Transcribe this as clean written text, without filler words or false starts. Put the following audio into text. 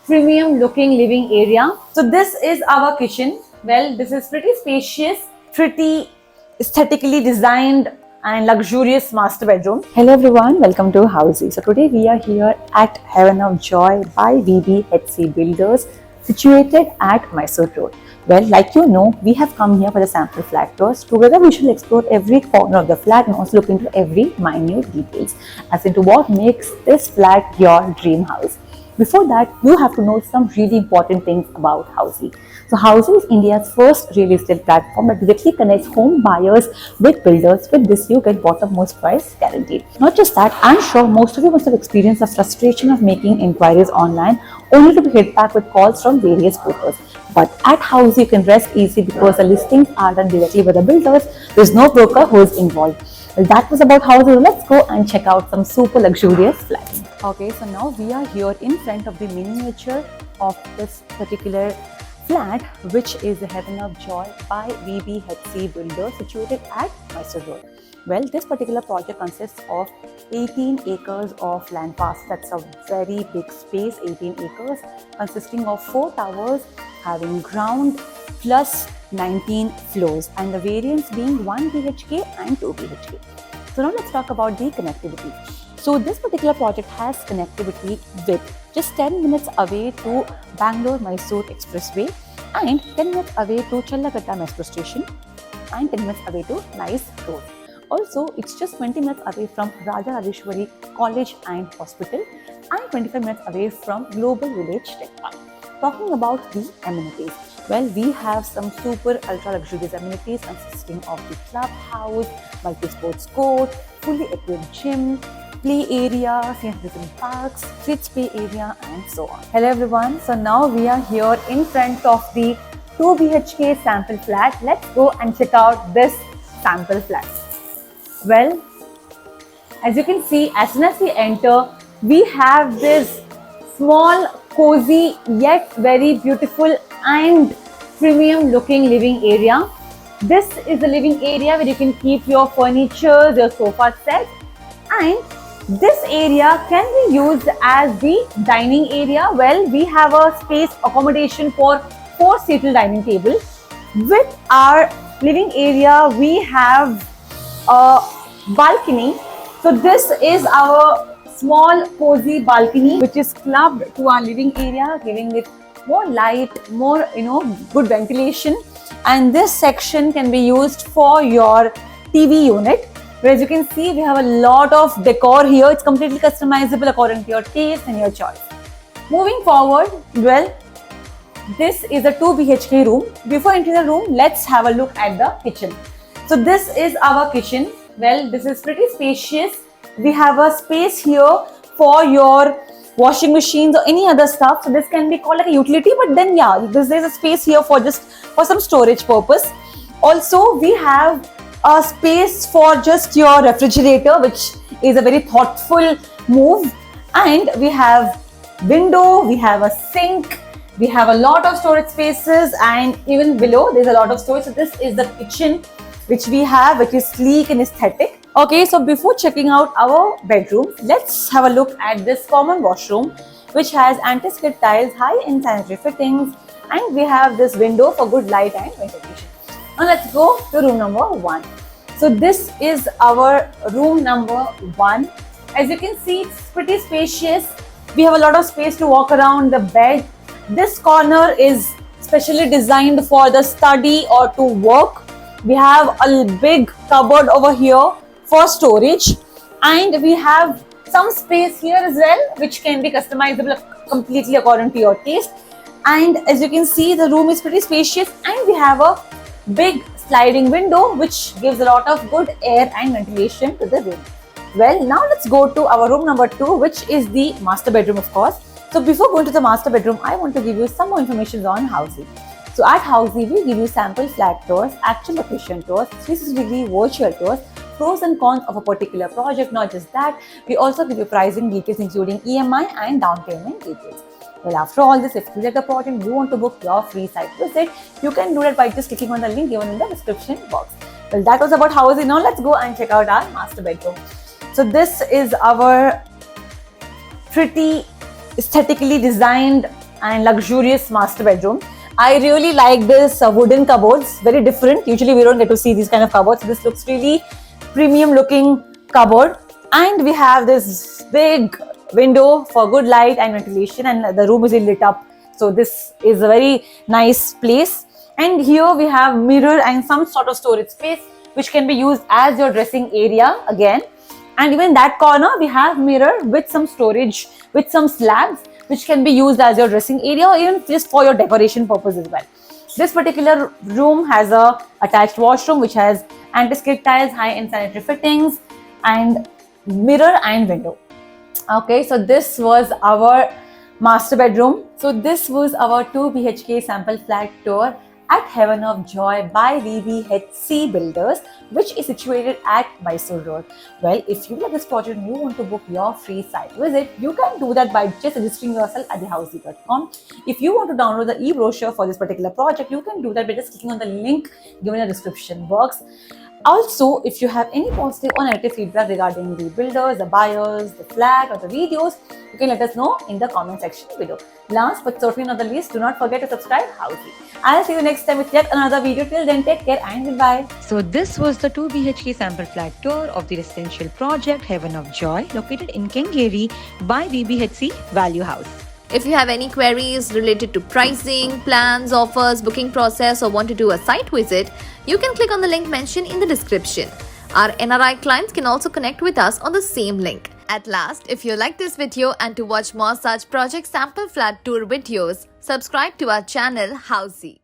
premium looking living area. So this is our kitchen. Well, this is pretty spacious, pretty aesthetically designed and luxurious master bedroom. Hello everyone, welcome to Housey. So today we are here at Heaven of Joy by VBHC Builders, situated at Mysore Road. Well, like you know, we have come here for the sample flat tours. Together we shall explore every corner of the flat and also look into every minute details as into what makes this flat your dream house. Before that, you have to know some really important things about Housey. So Housey is India's first real estate platform that directly connects home buyers with builders. With this, you get bottom-most price guaranteed. Not just that, I'm sure most of you must have experienced the frustration of making inquiries online only to be hit back with calls from various brokers. But at Housey, you can rest easy because the listings are done directly with the builders. There's no broker who is involved. Well, that was about Housey. Let's go and check out some super luxurious flats. Okay, so now we are here in front of the miniature of this particular flat, which is the Heaven of Joy by VBHC Builders, situated at Mysore Road. Well, this particular project consists of 18 acres of land parcel. That's a very big space, 18 acres, consisting of 4 towers having ground plus 19 floors, and the variants being 1 BHK and 2 BHK. So now let's talk about the connectivity. So this particular project has connectivity with just 10 minutes away to Bangalore-Mysore Expressway and 10 minutes away to Challakata Metro Station and 10 minutes away to Nice Road. Also, it's just 20 minutes away from Raja Rajeshwari College and Hospital and 25 minutes away from Global Village Tech Park. Talking about the amenities, well, we have some super ultra luxurious amenities consisting of the clubhouse, multi-sports court, fully equipped gym, play area, senior citizen parks, kids play area, and so on. Hello everyone, so now we are here in front of the 2 BHK sample flat. Let's go and check out this sample flat. Well, as you can see, as soon as we enter, we have this small, cozy, yet very beautiful and premium looking living area. This is the living area where you can keep your furniture, your sofa set, and this area can be used as the dining area. Well, we have a space accommodation for 4-seater dining table. With our living area, we have a balcony. So this is our small cozy balcony which is clubbed to our living area, giving it more light, more good ventilation, and this section can be used for your TV unit. As you can see, we have a lot of decor here. It's completely customizable according to your taste and your choice. Moving forward, well, this is a 2 BHK room. Before entering the room, let's have a look at the kitchen. So this is our kitchen. Well, this is pretty spacious. We have a space here for your washing machines or any other stuff. So this can be called like a utility, but then yeah, there's a space here for some storage purpose. Also, we have a space for just your refrigerator, which is a very thoughtful move. And we have window, we have a sink, we have a lot of storage spaces, and even below there's a lot of storage. So this is the kitchen which we have, which is sleek and aesthetic. Okay, so before checking out our bedroom, let's have a look at this common washroom, which has anti-skid tiles, high-end sanitary fittings, and we have this window for good light and ventilation. Now let's go to room number 1. So this is our room number 1. As you can see, it's pretty spacious. We have a lot of space to walk around the bed. This corner is specially designed for the study or to work. We have a big cupboard over here for storage, and we have some space here as well, which can be customizable completely according to your taste. And as you can see, the room is pretty spacious, and we have a big sliding window which gives a lot of good air and ventilation to the room. Well, now let's go to our room number 2, which is the master bedroom, of course. So before going to the master bedroom, I want to give you some more information on Housey. So at Housey, we give you sample flat tours, actual location tours, 360-degree virtual tours, pros and cons of a particular project. Not just that, we also give you pricing details including EMI and down payment details. Well, after all this, if you like the project and you want to book your free site visit, you can do that by just clicking on the link given in the description box. Well, that was about Housey. Now let's go and check out our master bedroom. So this is our pretty aesthetically designed and luxurious master bedroom. I really like this wooden cupboards, very different. Usually we don't get to see these kind of cupboards. This looks really premium looking cupboard, and we have this big window for good light and ventilation, and the room is lit up. So this is a very nice place. And here we have mirror and some sort of storage space which can be used as your dressing area again. And even in that corner we have mirror with some storage, with some slabs which can be used as your dressing area or even just for your decoration purpose as well. This particular room has a attached washroom which has anti-skid tiles, high-end sanitary fittings, and mirror and window. Okay, so this was our master bedroom. So this was our 2 BHK sample flat tour at Heaven of Joy by VBHC Builders, which is situated at Mysore Road. Well, if you like this project and you want to book your free site visit, you can do that by just registering yourself at thehousey.com. If you want to download the e-brochure for this particular project, you can do that by just clicking on the link given in the description box. Also, if you have any positive or negative feedback regarding the builders, the buyers, the flat or the videos, you can let us know in the comment section below. Last but certainly not the least, do not forget to subscribe Housey. I'll see you next time with yet another video. Till then, take care and goodbye. So this was the 2 BHK sample flat tour of the residential project Heaven of Joy located in Kengeri by VBHC Value House. If you have any queries related to pricing, plans, offers, booking process, or want to do a site visit, you can click on the link mentioned in the description. Our NRI clients can also connect with us on the same link. At last, if you like this video and to watch more such project sample flat tour videos, subscribe to our channel Housey.